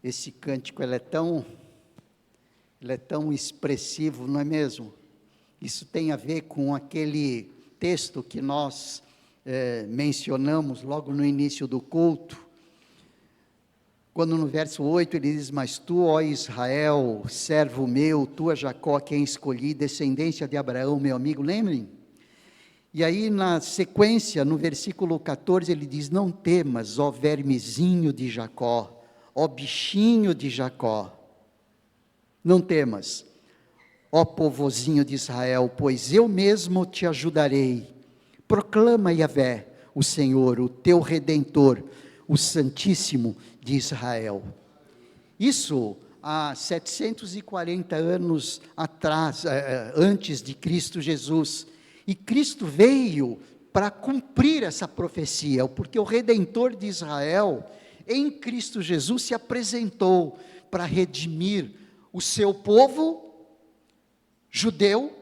Esse cântico ele é tão expressivo, não é mesmo? Isso tem a ver com aquele texto que nós mencionamos logo no início do culto, quando no verso 8 ele diz: mas tu, ó Israel, servo meu, tu, a Jacó, quem escolhi, descendência de Abraão, meu amigo, lembrem? E aí na sequência, no versículo 14, ele diz: não temas, ó vermezinho de Jacó, ó bichinho de Jacó, não temas, ó povozinho de Israel, pois eu mesmo te ajudarei. Proclama, Yahvé, o Senhor, o teu Redentor, o Santíssimo de Israel. Isso há 740 anos atrás, antes de Cristo Jesus. E Cristo veio para cumprir essa profecia, porque o Redentor de Israel, em Cristo Jesus, se apresentou para redimir o seu povo judeu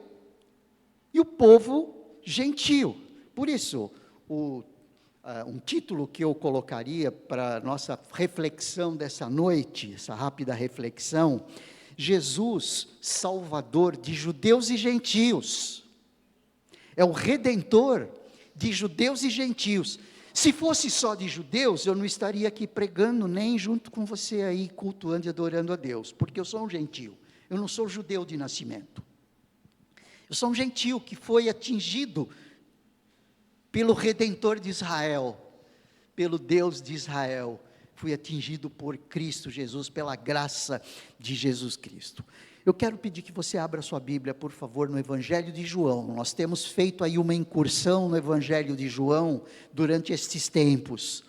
e o povo gentio. Por isso, um título que eu colocaria para a nossa reflexão dessa noite, essa rápida reflexão: Jesus, Salvador de judeus e gentios. É o Redentor de judeus e gentios. Se fosse só de judeus, eu não estaria aqui pregando, nem junto com você aí, cultuando e adorando a Deus, porque eu sou um gentio, eu não sou judeu de nascimento. Eu sou um gentio que foi atingido pelo Redentor de Israel, pelo Deus de Israel, fui atingido por Cristo Jesus, pela graça de Jesus Cristo. Eu quero pedir que você abra sua Bíblia, por favor, no Evangelho de João. Nós temos feito aí uma incursão no Evangelho de João, durante estes tempos.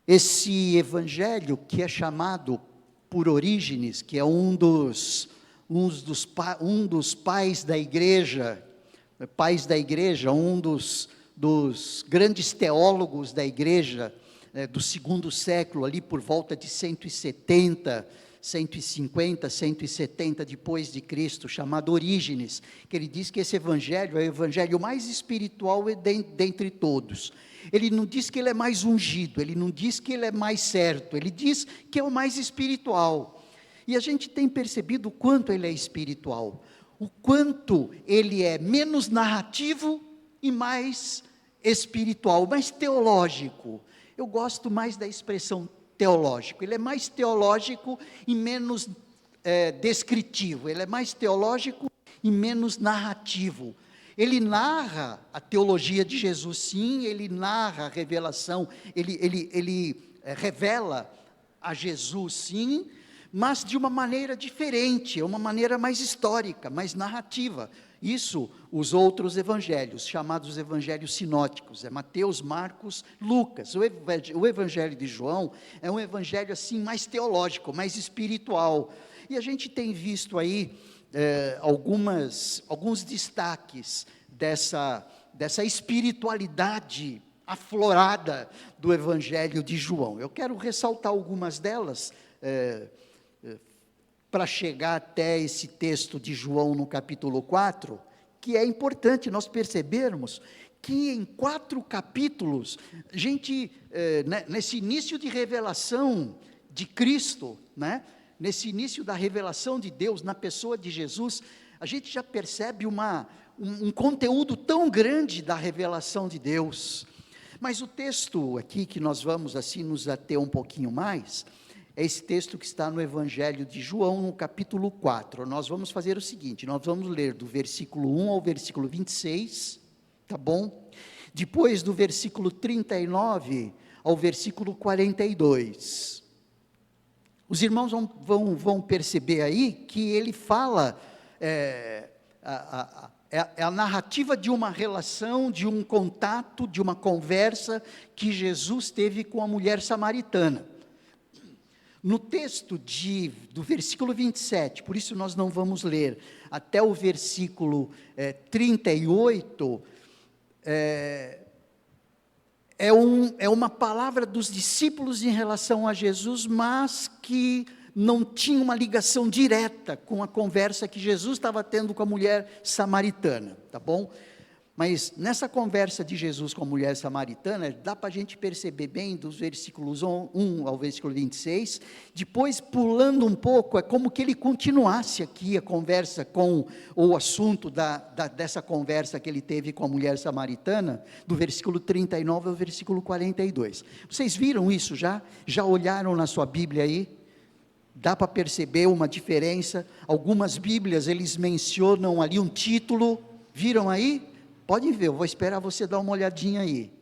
Esse Evangelho que é chamado por Orígenes, que é um dos pais da igreja, um dos grandes teólogos da igreja, do segundo século, ali por volta de 170, 150, 170 depois de Cristo, chamado Orígenes, que ele diz que esse evangelho é o evangelho mais espiritual dentre todos. Ele não diz que ele é mais ungido, ele não diz que ele é mais certo, ele diz que é o mais espiritual. E a gente tem percebido o quanto ele é espiritual, o quanto ele é menos narrativo e mais espiritual, mais teológico. Eu gosto mais da expressão teológico. Ele é mais teológico e menos descritivo. Ele é mais teológico e menos narrativo. Ele narra a teologia de Jesus, sim, ele narra a revelação, ele revela a Jesus, sim, mas de uma maneira diferente, uma maneira mais histórica, mais narrativa. Isso, os outros evangelhos, chamados evangelhos sinóticos, é Mateus, Marcos, Lucas. O evangelho de João é um evangelho assim mais teológico, mais espiritual. E a gente tem visto aí alguns destaques dessa espiritualidade aflorada do evangelho de João. Eu quero ressaltar algumas delas, para chegar até esse texto de João no capítulo 4, que é importante nós percebermos que em 4 capítulos, nesse início de revelação de Cristo, nesse início da revelação de Deus na pessoa de Jesus, a gente já percebe um conteúdo tão grande da revelação de Deus. Mas o texto aqui que nós vamos assim nos ater um pouquinho mais, é esse texto que está no Evangelho de João, no capítulo 4. Nós vamos fazer o seguinte, nós vamos ler do versículo 1 ao versículo 26, tá bom? Depois do versículo 39 ao versículo 42. Os irmãos vão perceber aí que ele fala, é a narrativa de uma relação, de um contato, de uma conversa que Jesus teve com a mulher samaritana. No texto do versículo 27, por isso nós não vamos ler, até o versículo 38, é uma palavra dos discípulos em relação a Jesus, mas que não tinha uma ligação direta com a conversa que Jesus estava tendo com a mulher samaritana, tá bom? Mas nessa conversa de Jesus com a mulher samaritana, dá para a gente perceber bem dos versículos 1 ao versículo 26, depois pulando um pouco, é como que ele continuasse aqui a conversa com o assunto dessa conversa que ele teve com a mulher samaritana, do versículo 39 ao versículo 42. Vocês viram isso já? Já olharam na sua Bíblia aí? Dá para perceber uma diferença? Algumas Bíblias, eles mencionam ali um título, viram aí? Pode ver, eu vou esperar você dar uma olhadinha aí.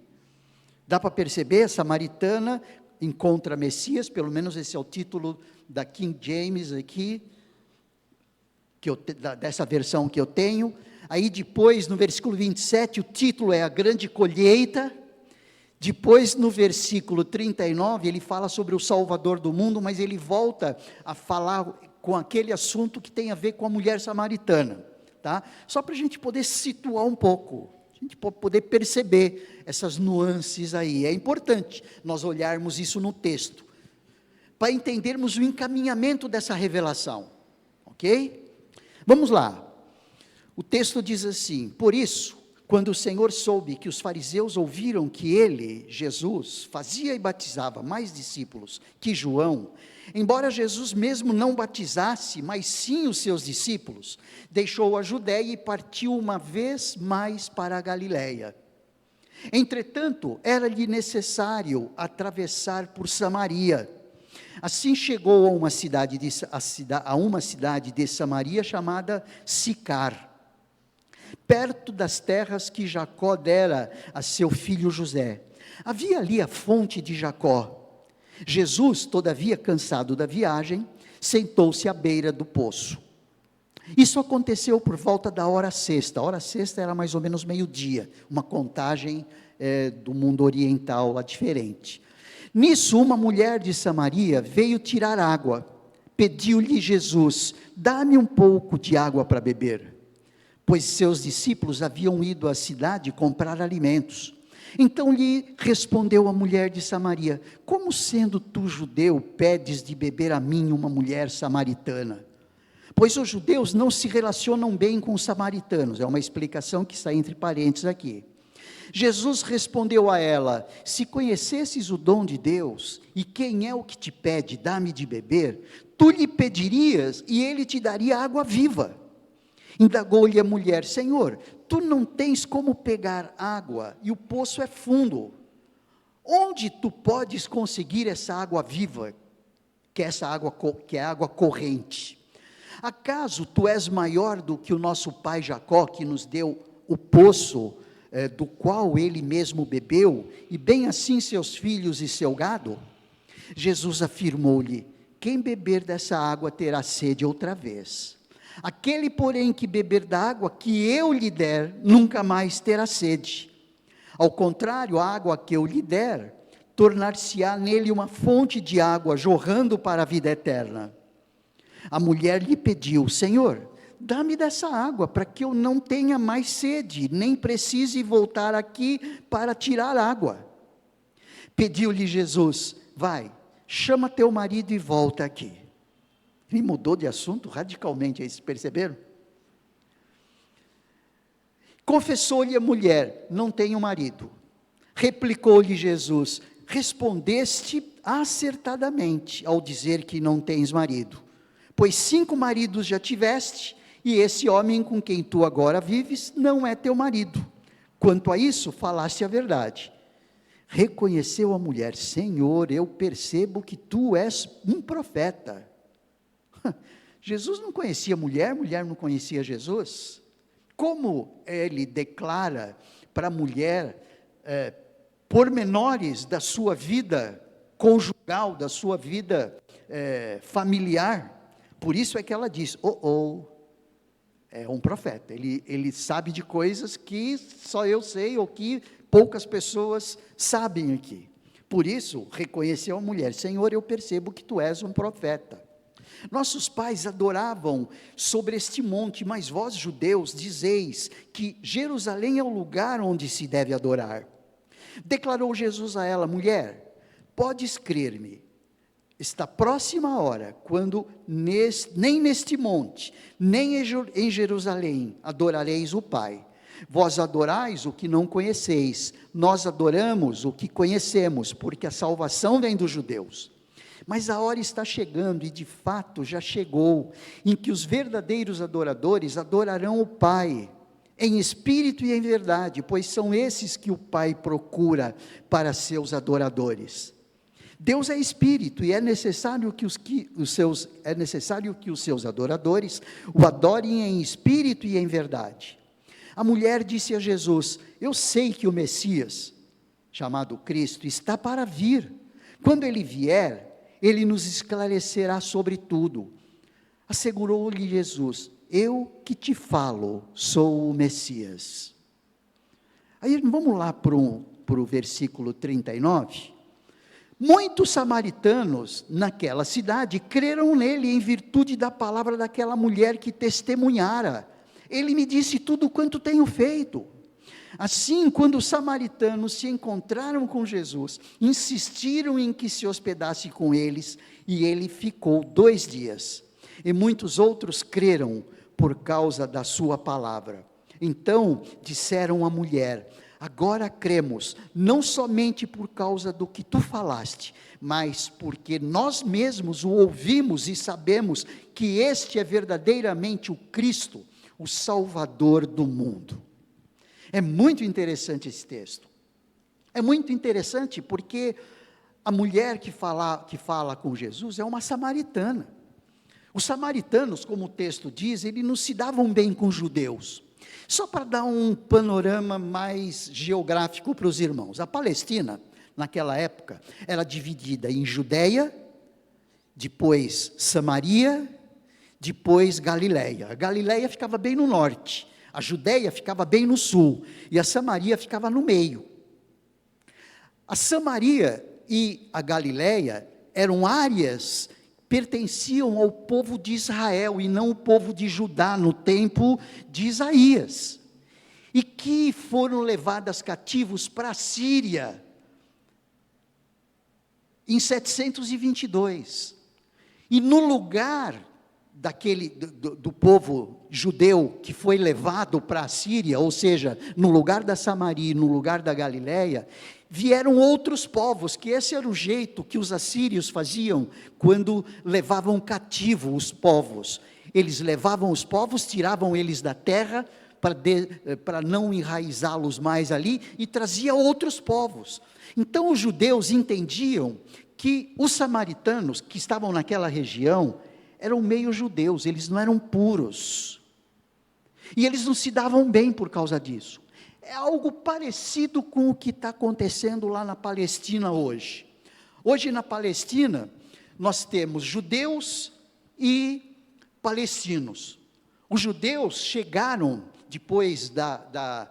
Dá para perceber, a samaritana encontra Messias, pelo menos esse é o título da King James aqui, dessa versão que eu tenho. Aí depois, no versículo 27, o título é a grande colheita. Depois, no versículo 39, ele fala sobre o Salvador do mundo, mas ele volta a falar com aquele assunto que tem a ver com a mulher samaritana. Tá? Só para a gente poder situar um pouco, a gente poder perceber essas nuances aí. É importante nós olharmos isso no texto, para entendermos o encaminhamento dessa revelação, ok? Vamos lá, o texto diz assim: por isso, quando o Senhor soube que os fariseus ouviram que ele, Jesus, fazia e batizava mais discípulos que João, embora Jesus mesmo não batizasse, mas sim os seus discípulos, deixou a Judéia e partiu uma vez mais para a Galiléia. Entretanto, era-lhe necessário atravessar por Samaria. Assim chegou a uma cidade de Samaria chamada Sicar, perto das terras que Jacó dera a seu filho José. Havia ali a fonte de Jacó. Jesus, todavia cansado da viagem, sentou-se à beira do poço. Isso aconteceu por volta da hora sexta. A hora sexta era mais ou menos meio-dia, uma contagem do mundo oriental lá diferente. Nisso, uma mulher de Samaria veio tirar água. Pediu-lhe Jesus: dá-me um pouco de água para beber, pois seus discípulos haviam ido à cidade comprar alimentos. Então lhe respondeu a mulher de Samaria: como sendo tu judeu, pedes de beber a mim, uma mulher samaritana? Pois os judeus não se relacionam bem com os samaritanos. É uma explicação que está entre parênteses aqui. Jesus respondeu a ela: se conhecesses o dom de Deus, e quem é o que te pede, dá-me de beber, tu lhe pedirias, e ele te daria água viva. Indagou-lhe a mulher: Senhor, tu não tens como pegar água, e o poço é fundo. Onde tu podes conseguir essa água viva, que é água corrente? Acaso tu és maior do que o nosso pai Jacó, que nos deu o poço, do qual ele mesmo bebeu, e bem assim seus filhos e seu gado? Jesus afirmou-lhe: quem beber dessa água terá sede outra vez. Aquele, porém, que beber da água que eu lhe der, nunca mais terá sede. Ao contrário, a água que eu lhe der, tornar-se-á nele uma fonte de água, jorrando para a vida eterna. A mulher lhe pediu: Senhor, dá-me dessa água, para que eu não tenha mais sede, nem precise voltar aqui para tirar água. Pediu-lhe Jesus: vai, chama teu marido e volta aqui. Ele mudou de assunto radicalmente, aí vocês perceberam? Confessou-lhe a mulher: não tenho marido. Replicou-lhe Jesus: respondeste acertadamente ao dizer que não tens marido, pois 5 maridos já tiveste, e esse homem com quem tu agora vives não é teu marido. Quanto a isso, falaste a verdade. Reconheceu a mulher: Senhor, eu percebo que tu és um profeta. Jesus não conhecia mulher não conhecia Jesus. Como ele declara para a mulher pormenores da sua vida conjugal, da sua vida familiar? Por isso é que ela diz: é um profeta, ele sabe de coisas que só eu sei, ou que poucas pessoas sabem aqui. Por isso, reconheceu a mulher: Senhor, eu percebo que tu és um profeta. Nossos pais adoravam sobre este monte, mas vós, judeus, dizeis que Jerusalém é o lugar onde se deve adorar. Declarou Jesus a ela: mulher, podes crer-me, está próxima a hora, quando nem neste monte, nem em Jerusalém adorareis o Pai. Vós adorais o que não conheceis, nós adoramos o que conhecemos, porque a salvação vem dos judeus. Mas a hora está chegando, e de fato já chegou, em que os verdadeiros adoradores adorarão o Pai, em espírito e em verdade, pois são esses que o Pai procura para seus adoradores. Deus é espírito, e é necessário que os seus adoradores o adorem em espírito e em verdade. A mulher disse a Jesus: eu sei que o Messias, chamado Cristo, está para vir. Quando ele vier, ele nos esclarecerá sobre tudo. Assegurou-lhe Jesus: eu que te falo, sou o Messias. Aí vamos lá para o versículo 39. Muitos samaritanos naquela cidade creram nele em virtude da palavra daquela mulher que testemunhara. Ele me disse tudo quanto tenho feito. Assim, quando os samaritanos se encontraram com Jesus, insistiram em que se hospedasse com eles, e ele ficou 2 dias. E muitos outros creram por causa da sua palavra. Então disseram à mulher: agora cremos, não somente por causa do que tu falaste, mas porque nós mesmos o ouvimos e sabemos que este é verdadeiramente o Cristo, o Salvador do mundo. É muito interessante esse texto. É muito interessante porque a mulher que fala com Jesus é uma samaritana. Os samaritanos, como o texto diz, eles não se davam bem com os judeus. Só para dar um panorama mais geográfico para os irmãos, a Palestina, naquela época, era dividida em Judeia, depois Samaria, depois Galileia. A Galileia ficava bem no norte, a Judeia ficava bem no sul, e a Samaria ficava no meio. A Samaria e a Galileia eram áreas pertenciam ao povo de Israel, e não o povo de Judá, no tempo de Isaías, e que foram levadas cativos para a Síria, em 722, e no lugar do povo judeu que foi levado para a Síria, ou seja, no lugar da Samaria, no lugar da Galileia, vieram outros povos, que esse era o jeito que os assírios faziam, quando levavam cativo os povos. Eles levavam os povos, tiravam eles da terra, para não enraizá-los mais ali, e trazia outros povos. Então os judeus entendiam que os samaritanos, que estavam naquela região, eram meio judeus, eles não eram puros, e eles não se davam bem por causa disso. É algo parecido com o que está acontecendo lá na Palestina hoje. Hoje na Palestina, nós temos judeus e palestinos. Os judeus chegaram, depois da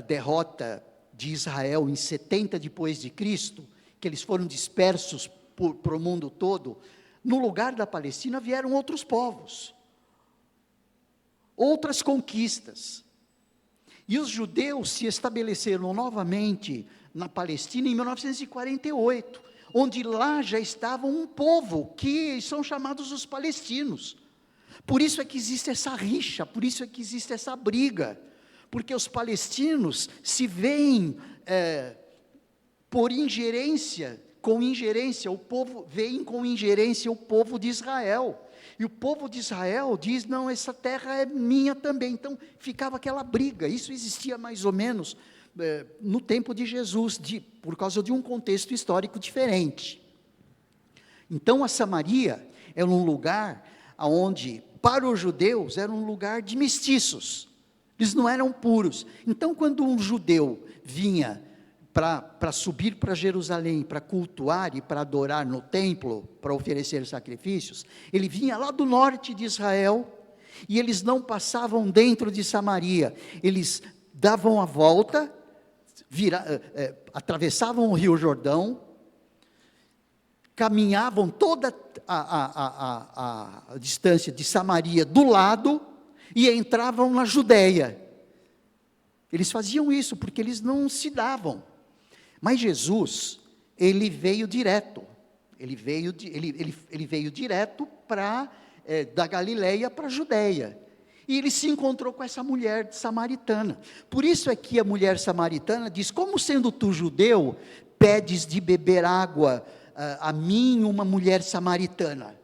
derrota de Israel em 70 depois de Cristo, que eles foram dispersos para o mundo todo, no lugar da Palestina vieram outros povos, outras conquistas. E os judeus se estabeleceram novamente na Palestina em 1948, onde lá já estava um povo, que são chamados os palestinos. Por isso é que existe essa rixa, por isso é que existe essa briga, porque os palestinos se veem o povo veem com ingerência o povo de Israel. E o povo de Israel diz: não, essa terra é minha também. Então ficava aquela briga. Isso existia mais ou menos no tempo de Jesus, por causa de um contexto histórico diferente. Então a Samaria era um lugar onde, para os judeus, era um lugar de mestiços. Eles não eram puros. Então quando um judeu vinha para subir para Jerusalém, para cultuar e para adorar no templo, para oferecer sacrifícios, ele vinha lá do norte de Israel, e eles não passavam dentro de Samaria, eles davam a volta, atravessavam o rio Jordão, caminhavam toda a distância de Samaria do lado, e entravam na Judeia. Eles faziam isso, porque eles não se davam. Mas Jesus, ele veio direto, ele veio direto da Galileia para a Judeia, E ele se encontrou com essa mulher samaritana. Por isso é que a mulher samaritana diz: como sendo tu judeu, pedes de beber água a mim, uma mulher samaritana?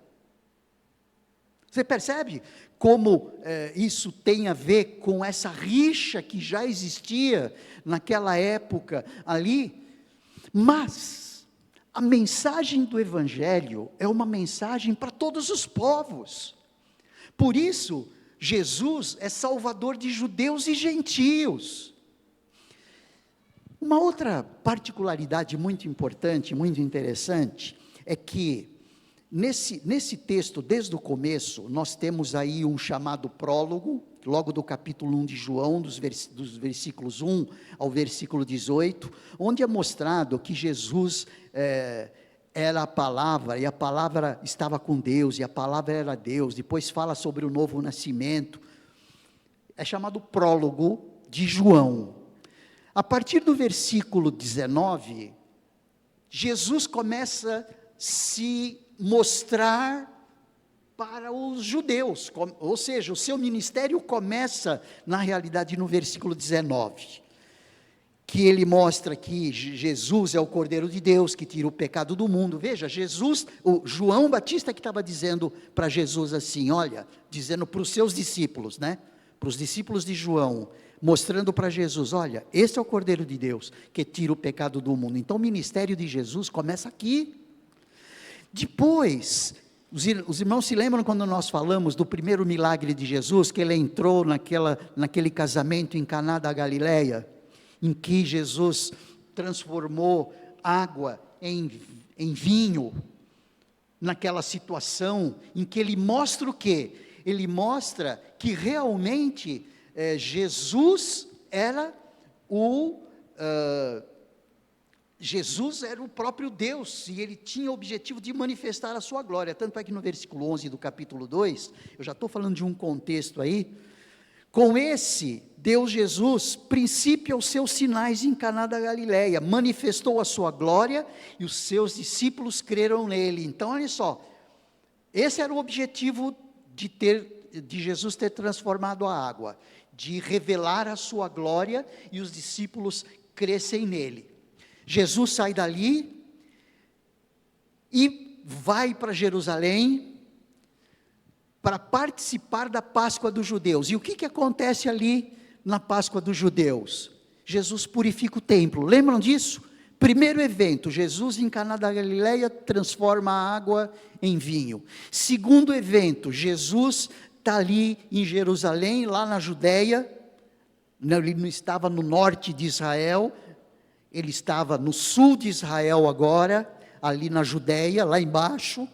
Você percebe como isso tem a ver com essa rixa que já existia naquela época ali? Mas a mensagem do Evangelho é uma mensagem para todos os povos. Por isso, Jesus é salvador de judeus e gentios. Uma outra particularidade muito importante, muito interessante, é que nesse texto, desde o começo, nós temos aí um chamado prólogo, logo do capítulo 1 de João, dos versículos 1 ao versículo 18, onde é mostrado que Jesus era a palavra, e a palavra estava com Deus, e a palavra era Deus. Depois fala sobre o novo nascimento. É chamado prólogo de João. A partir do versículo 19, Jesus começa a se mostrar para os judeus, ou seja, o seu ministério começa, na realidade, no versículo 19, que ele mostra que Jesus é o Cordeiro de Deus, que tira o pecado do mundo. Veja, o João Batista que estava dizendo para Jesus assim, olha, dizendo para os seus discípulos, para os discípulos de João, mostrando para Jesus, olha, esse é o Cordeiro de Deus, que tira o pecado do mundo. Então o ministério de Jesus começa aqui. Depois, os irmãos se lembram quando nós falamos do primeiro milagre de Jesus, que ele entrou naquele casamento em Caná da Galileia, em que Jesus transformou água em vinho, naquela situação em que ele mostra o quê? Ele mostra que realmente Jesus era o próprio Deus, e ele tinha o objetivo de manifestar a sua glória. Tanto é que no versículo 11 do capítulo 2, eu já estou falando de um contexto aí, com esse, Deus Jesus, princípio aos seus sinais em Caná da Galileia, manifestou a sua glória, e os seus discípulos creram nele. Então, olha só, esse era o objetivo de Jesus ter transformado a água, de revelar a sua glória, e os discípulos crescem nele. Jesus sai dali e vai para Jerusalém para participar da Páscoa dos judeus. E o que acontece ali na Páscoa dos judeus? Jesus purifica o templo. Lembram disso? Primeiro evento, Jesus em Caná da Galileia transforma a água em vinho. Segundo evento, Jesus está ali em Jerusalém, lá na Judéia. Ele não estava no norte de Israel, ele estava no sul de Israel agora, ali na Judéia, lá embaixo,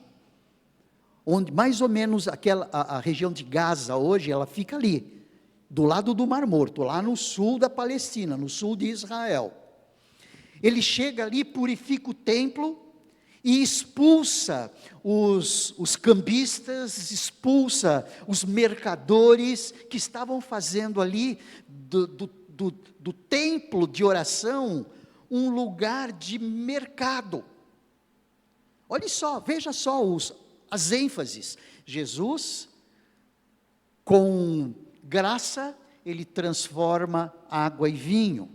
onde mais ou menos a região de Gaza hoje, ela fica ali, do lado do Mar Morto, lá no sul da Palestina, no sul de Israel. Ele chega ali, purifica o templo e expulsa os cambistas, expulsa os mercadores que estavam fazendo ali do templo de oração um lugar de mercado. Olha só, veja só as ênfases. Jesus, com graça, ele transforma água em vinho.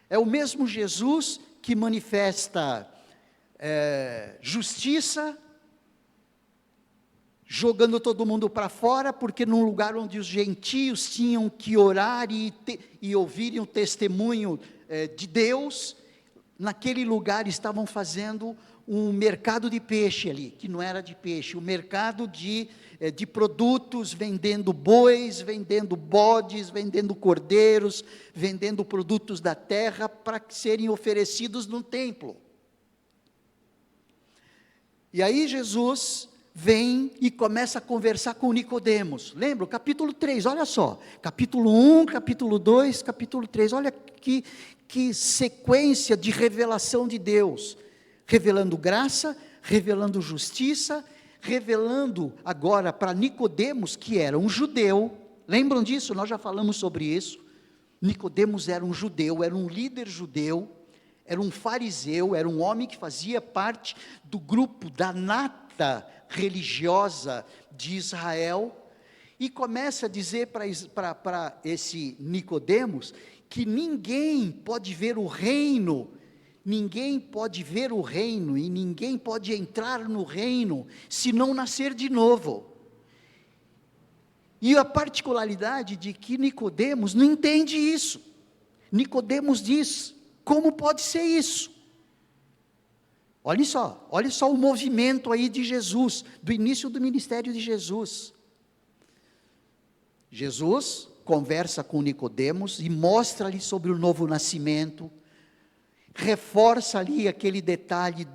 É o mesmo Jesus que manifesta justiça, jogando todo mundo para fora, porque num lugar onde os gentios tinham que orar e ouvirem o testemunho de Deus, naquele lugar estavam fazendo um mercado de peixe ali, que não era de peixe, um mercado de produtos, vendendo bois, vendendo bodes, vendendo cordeiros, vendendo produtos da terra para serem oferecidos no templo. E aí Jesus vem e começa a conversar com Nicodemos. Lembra? Capítulo 3, olha só. Capítulo 1, capítulo 2, capítulo 3. Olha que sequência de revelação de Deus. Revelando graça, revelando justiça, revelando agora para Nicodemos, que era um judeu. Lembram disso? Nós já falamos sobre isso. Nicodemos era um judeu, era um líder judeu, era um fariseu, era um homem que fazia parte do grupo da nata religiosa de Israel, e começa a dizer para esse Nicodemos que ninguém pode ver o reino, ninguém pode ver o reino e ninguém pode entrar no reino se não nascer de novo. E a particularidade de que Nicodemos não entende isso. Nicodemos diz: como pode ser isso? Olha só o movimento aí de Jesus, do início do ministério de Jesus. Jesus conversa com Nicodemos e mostra-lhe sobre o novo nascimento, reforça ali aquele detalhe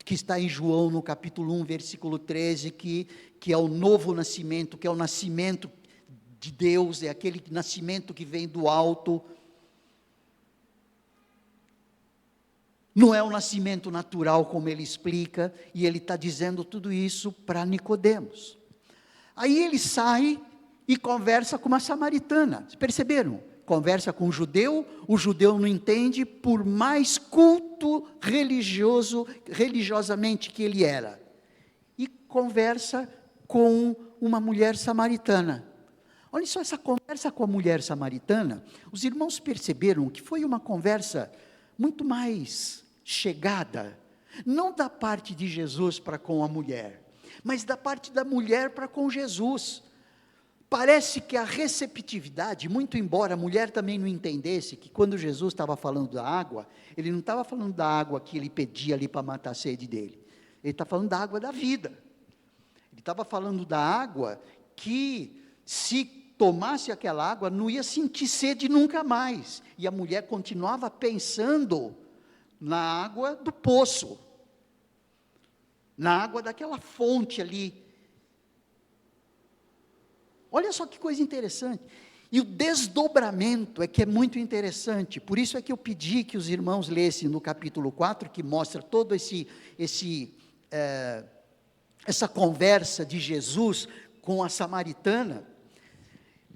que está em João no capítulo 1, versículo 13, que é o novo nascimento, que é o nascimento de Deus, é aquele nascimento que vem do alto. Não é um nascimento natural, como ele explica, e ele está dizendo tudo isso para Nicodemos. Aí ele sai e conversa com uma samaritana. Vocês perceberam? Conversa com o judeu não entende, por mais culto religiosamente que ele era. E conversa com uma mulher samaritana. Olha só essa conversa com a mulher samaritana. Os irmãos perceberam que foi uma conversa muito mais chegada, não da parte de Jesus para com a mulher, mas da parte da mulher para com Jesus. Parece que a receptividade, muito embora a mulher também não entendesse que quando Jesus estava falando da água, ele não estava falando da água que ele pedia ali para matar a sede dele, ele está falando da água da vida, ele estava falando da água que, se tomasse aquela água, não ia sentir sede nunca mais, e a mulher continuava pensando na água do poço, na água daquela fonte ali. Olha só que coisa interessante, e o desdobramento é que é muito interessante, por isso é que eu pedi que os irmãos lessem no capítulo 4, que mostra todo essa conversa de Jesus com a samaritana.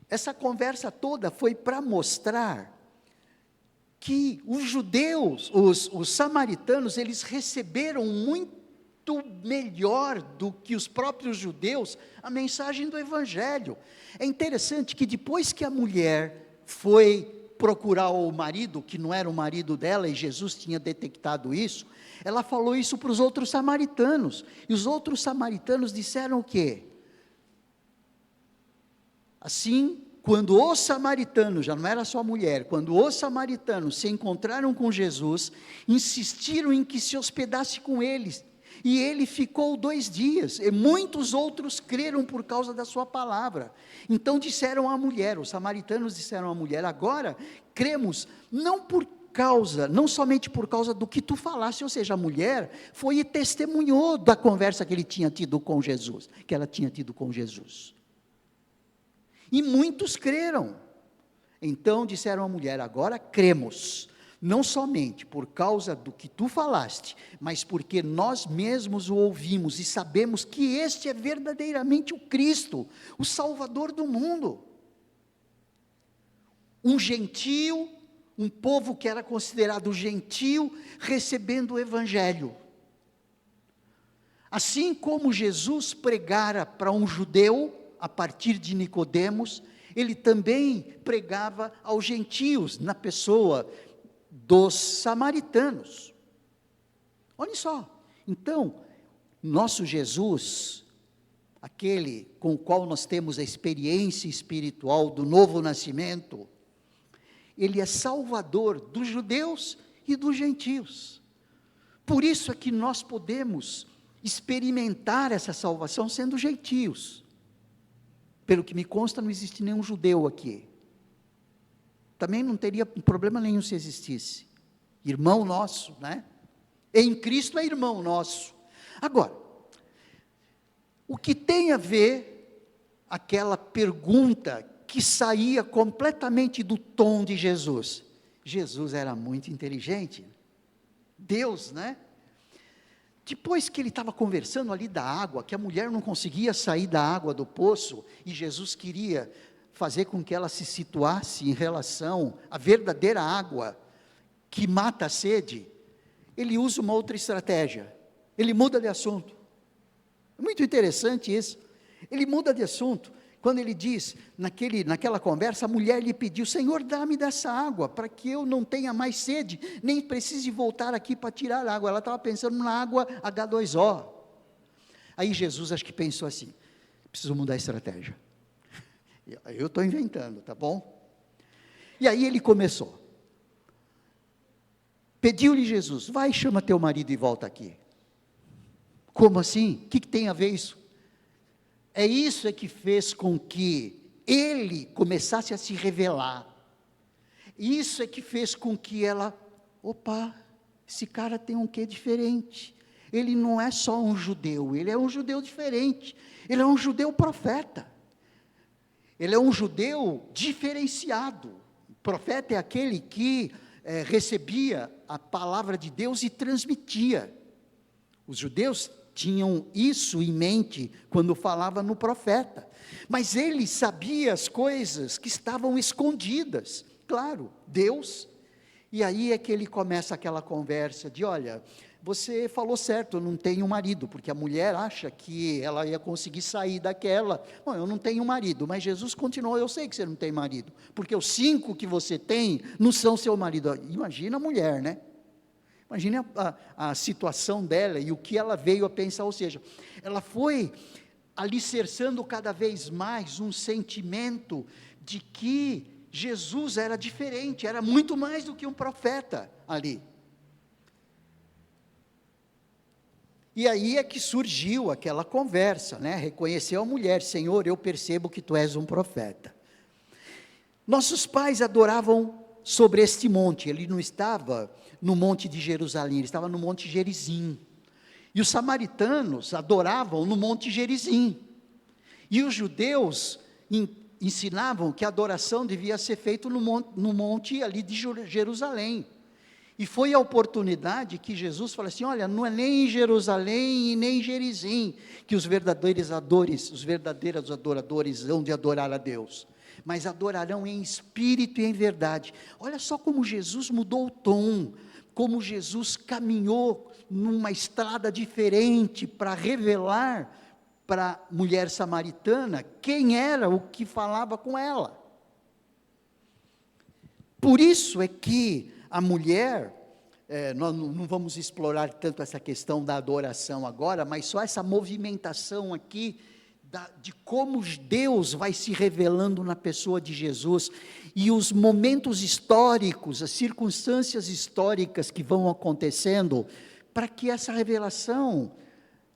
Essa conversa toda foi para mostrar que os judeus, os samaritanos, eles receberam muito melhor do que os próprios judeus a mensagem do evangelho. É interessante que depois que a mulher foi procurar o marido, que não era o marido dela, e Jesus tinha detectado isso, ela falou isso para os outros samaritanos, e os outros samaritanos disseram o quê? Assim, quando os samaritanos, já não era só a mulher, quando os samaritanos se encontraram com Jesus, insistiram em que se hospedasse com eles, e ele ficou 2 dias, e muitos outros creram por causa da sua palavra. Então disseram à mulher, os samaritanos disseram à mulher: agora cremos, não somente por causa do que tu falaste, ou seja, a mulher foi e testemunhou da conversa que ele tinha tido com Jesus, que ela tinha tido com Jesus. E muitos creram. Então disseram à mulher: agora cremos, não somente por causa do que tu falaste, mas porque nós mesmos o ouvimos e sabemos que este é verdadeiramente o Cristo, o Salvador do mundo. Um gentio, um povo que era considerado gentio, recebendo o Evangelho. Assim como Jesus pregara para um judeu, a partir de Nicodemos, ele também pregava aos gentios, na pessoa dos samaritanos. Olha só, então, nosso Jesus, aquele com o qual nós temos a experiência espiritual do novo nascimento, ele é salvador dos judeus e dos gentios. Por isso é que nós podemos experimentar essa salvação sendo gentios. Pelo que me consta, não existe nenhum judeu aqui. Também não teria problema nenhum se existisse. Irmão nosso, né? Em Cristo é irmão nosso. Agora, o que tem a ver aquela pergunta que saía completamente do tom de Jesus? Jesus era muito inteligente. Deus, né? Depois que ele estava conversando ali da água, que a mulher não conseguia sair da água do poço, e Jesus queria fazer com que ela se situasse em relação à verdadeira água que mata a sede, ele usa uma outra estratégia, ele muda de assunto. É muito interessante isso, ele muda de assunto. Quando ele diz, naquela conversa, a mulher lhe pediu: Senhor, dá-me dessa água, para que eu não tenha mais sede, nem precise voltar aqui para tirar água. Ela estava pensando na água H2O. Aí Jesus acho que pensou assim: preciso mudar a estratégia. Eu estou inventando, tá bom? E aí ele começou. Pediu-lhe Jesus: vai, chama teu marido e volta aqui. Como assim? O que tem a ver isso? É isso que fez com que ele começasse a se revelar. Isso é que fez com que ela: opa, esse cara tem um quê diferente. Ele não é só um judeu, ele é um judeu diferente. Ele é um judeu profeta. Ele é um judeu diferenciado. O profeta é aquele que recebia a palavra de Deus e transmitia. Os judeus tinham isso em mente quando falava no profeta, mas ele sabia as coisas que estavam escondidas, claro, Deus. E aí é que ele começa aquela conversa de: olha, você falou certo, eu não tenho marido, porque a mulher acha que ela ia conseguir sair daquela. Bom, eu não tenho marido, mas Jesus continuou: eu sei que você não tem marido, porque os 5 que você tem não são seu marido. Imagina a mulher, né? Imagine a situação dela e o que ela veio a pensar, ou seja, ela foi alicerçando cada vez mais um sentimento de que Jesus era diferente, era muito mais do que um profeta ali. E aí é que surgiu aquela conversa, né? Reconheceu a mulher: Senhor, eu percebo que tu és um profeta. Nossos pais adoravam sobre este monte. Ele não estava no monte de Jerusalém, ele estava no monte Gerizim. E os samaritanos adoravam no monte Gerizim. E os judeus ensinavam que a adoração devia ser feita no monte ali de Jerusalém. E foi a oportunidade que Jesus falou assim: olha, não é nem em Jerusalém e nem em Gerizim que os verdadeiros adoradores hão de adorar a Deus, mas adorarão em espírito e em verdade. Olha só como Jesus mudou o tom, como Jesus caminhou numa estrada diferente para revelar para a mulher samaritana quem era o que falava com ela. Por isso é que a mulher, nós não vamos explorar tanto essa questão da adoração agora, mas só essa movimentação aqui, de como Deus vai se revelando na pessoa de Jesus, e os momentos históricos, as circunstâncias históricas que vão acontecendo, para que essa revelação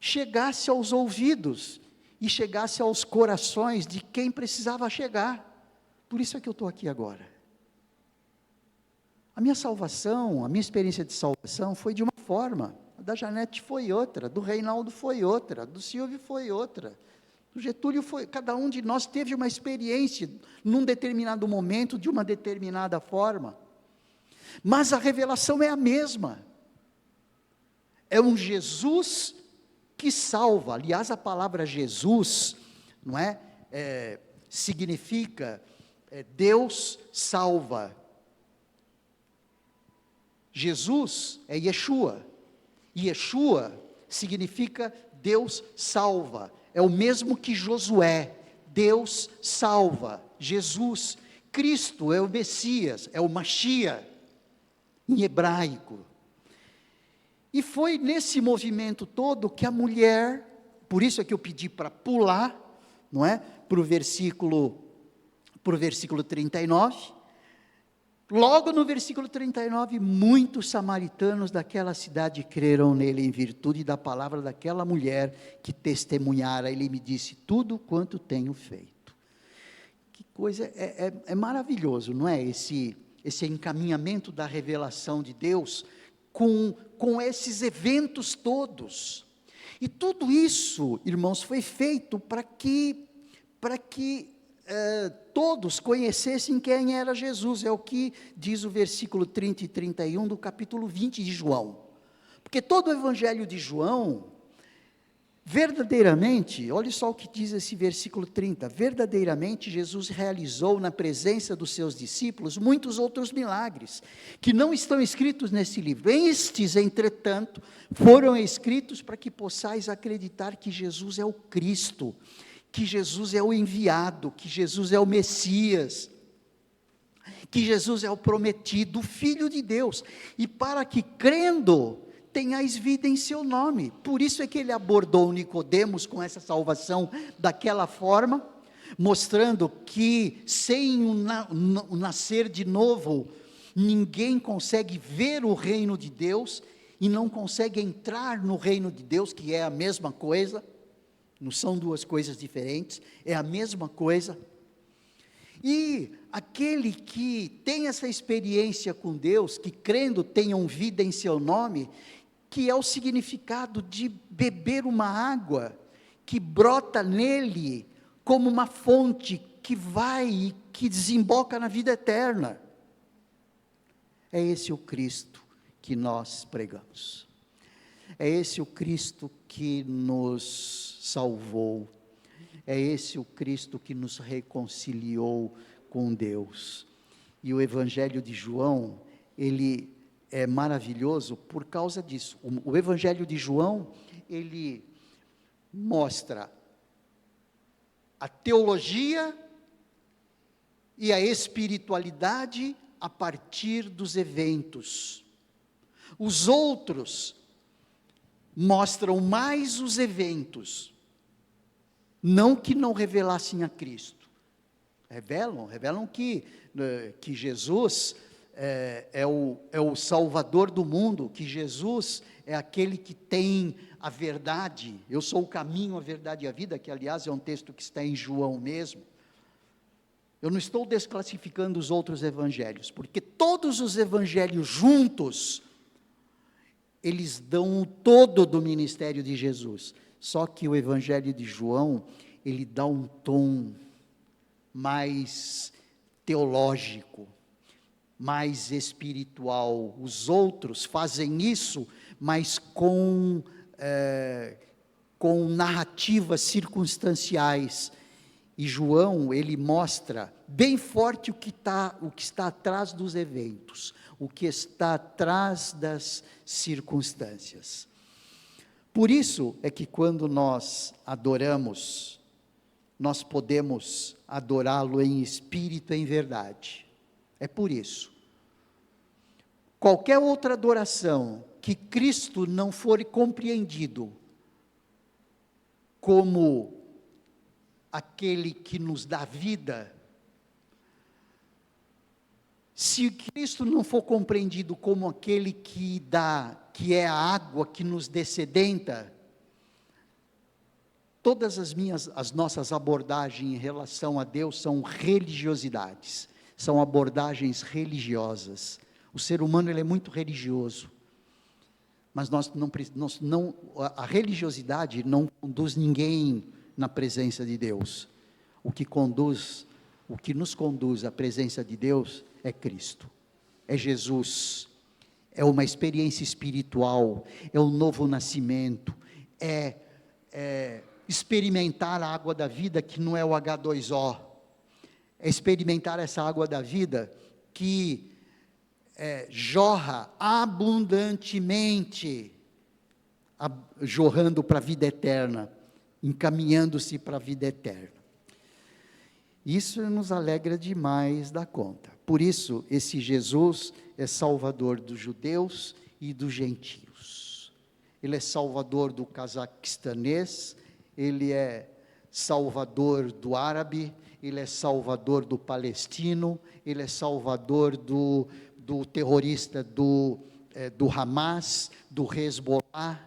chegasse aos ouvidos, e chegasse aos corações de quem precisava chegar. Por isso é que eu estou aqui agora. A minha salvação, a minha experiência de salvação foi de uma forma, a da Janete foi outra, do Reinaldo foi outra, do Silvio foi outra, do Getúlio foi, cada um de nós teve uma experiência, num determinado momento, de uma determinada forma, mas a revelação é a mesma, é um Jesus que salva. Aliás, a palavra Jesus, não é? Significa, Deus salva. Jesus é Yeshua, e Yeshua significa Deus salva, é o mesmo que Josué, Deus salva, Jesus, Cristo é o Messias, é o Mashiach, em hebraico. E foi nesse movimento todo que a mulher, por isso é que eu pedi para pular, não é? Para o versículo 39, logo no versículo 39, muitos samaritanos daquela cidade creram nele, em virtude da palavra daquela mulher que testemunhara. Ele me disse: tudo quanto tenho feito. Que coisa, é maravilhoso, não é? Esse encaminhamento da revelação de Deus, com esses eventos todos. E tudo isso, irmãos, foi feito para que todos conhecessem quem era Jesus. É o que diz o versículo 30 e 31 do capítulo 20 de João. Porque todo o evangelho de João, verdadeiramente, olha só o que diz esse versículo 30, verdadeiramente Jesus realizou na presença dos seus discípulos muitos outros milagres, que não estão escritos nesse livro. Estes, entretanto, foram escritos para que possais acreditar que Jesus é o Cristo, que Jesus é o enviado, que Jesus é o Messias, que Jesus é o prometido, o Filho de Deus, e para que crendo, tenhais vida em seu nome. Por isso é que ele abordou Nicodemos com essa salvação daquela forma, mostrando que sem o nascer de novo, ninguém consegue ver o reino de Deus, e não consegue entrar no reino de Deus, que é a mesma coisa, não são duas coisas diferentes, é a mesma coisa. E aquele que tem essa experiência com Deus, que crendo tenham vida em seu nome, que é o significado de beber uma água, que brota nele, como uma fonte, que vai e que desemboca na vida eterna. É esse o Cristo que nós pregamos. É esse o Cristo que nos salvou. É esse o Cristo que nos reconciliou com Deus. E o Evangelho de João, ele é maravilhoso por causa disso. O Evangelho de João, ele mostra a teologia e a espiritualidade a partir dos eventos. Os outros mostram mais os eventos, não que não revelassem a Cristo. Revelam que Jesus é o Salvador do mundo, que Jesus é aquele que tem a verdade. Eu sou o caminho, a verdade e a vida, que aliás é um texto que está em João mesmo. Eu não estou desclassificando os outros evangelhos, porque todos os evangelhos juntos, eles dão o todo do ministério de Jesus. Só que o evangelho de João, ele dá um tom mais teológico, mais espiritual. Os outros fazem isso, mas com narrativas circunstanciais. E João, ele mostra bem forte o que está atrás dos eventos, o que está atrás das circunstâncias. Por isso é que quando nós adoramos, nós podemos adorá-lo em espírito e em verdade. É por isso. Qualquer outra adoração que Cristo não for compreendido como aquele que nos dá vida, se Cristo não for compreendido como aquele que é a água que nos dessedenta, todas as nossas abordagens em relação a Deus são religiosidades, são abordagens religiosas. O ser humano, ele é muito religioso, mas a religiosidade não conduz ninguém na presença de Deus. O que nos conduz à presença de Deus é Cristo, é Jesus, é uma experiência espiritual, é um novo nascimento, é experimentar a água da vida, que não é o H2O, é experimentar essa água da vida que jorra abundantemente, jorrando para a vida eterna, encaminhando-se para a vida eterna. Isso nos alegra demais da conta. Por isso, esse Jesus é Salvador dos judeus e dos gentios. Ele é Salvador do cazaquistanês, ele é Salvador do árabe, ele é Salvador do palestino, ele é Salvador do terrorista do Hamas, do Hezbollah,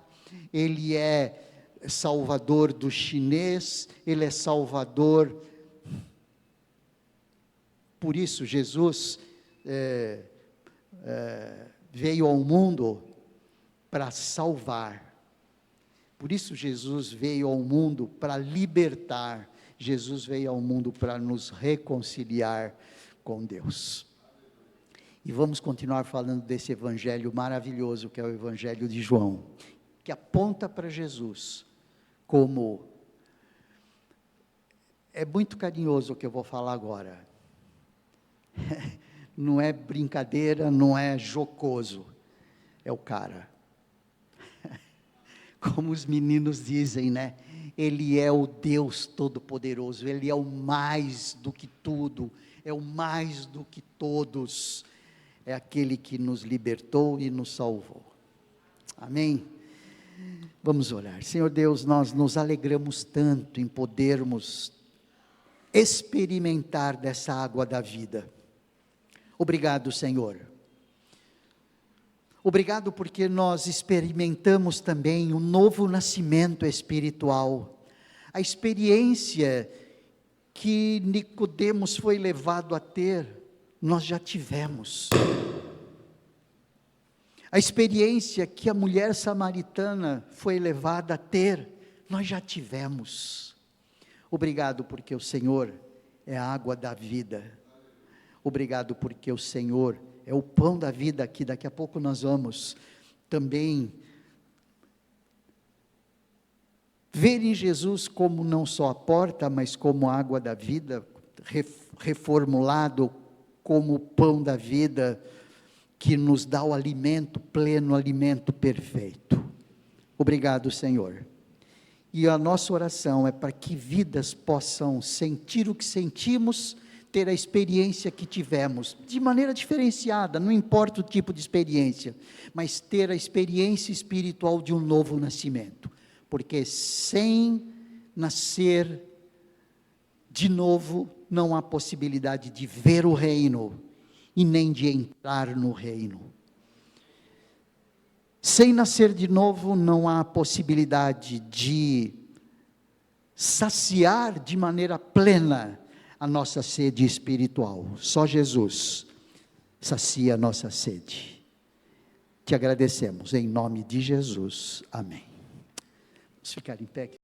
ele é Salvador do chinês, ele é Salvador. Por isso, Jesus veio ao mundo para salvar. Por isso, Jesus veio ao mundo para libertar. Jesus veio ao mundo para nos reconciliar com Deus. E vamos continuar falando desse evangelho maravilhoso, que é o evangelho de João, que aponta para Jesus como... É muito carinhoso o que eu vou falar agora. Não é brincadeira, não é jocoso, é o cara. Como os meninos dizem, né? Ele é o Deus Todo-Poderoso, Ele é o mais do que tudo, é o mais do que todos, é aquele que nos libertou e nos salvou. Amém? Vamos orar. Senhor Deus, nós nos alegramos tanto em podermos experimentar dessa água da vida. Obrigado, Senhor. Obrigado porque nós experimentamos também um novo nascimento espiritual. A experiência que Nicodemos foi levado a ter, nós já tivemos. A experiência que a mulher samaritana foi levada a ter, nós já tivemos. Obrigado porque o Senhor é a água da vida. Obrigado porque o Senhor é o pão da vida, que daqui a pouco nós vamos também ver em Jesus como não só a porta, mas como a água da vida, reformulado como o pão da vida, que nos dá o alimento pleno, o alimento perfeito. Obrigado, Senhor. E a nossa oração é para que vidas possam sentir o que sentimos, ter a experiência que tivemos, de maneira diferenciada, não importa o tipo de experiência, mas ter a experiência espiritual de um novo nascimento, porque sem nascer de novo, não há possibilidade de ver o reino, e nem de entrar no reino. Sem nascer de novo, não há possibilidade de saciar de maneira plena a nossa sede espiritual. Só Jesus sacia a nossa sede. Te agradecemos, em nome de Jesus. Amém. Vamos ficar em pé.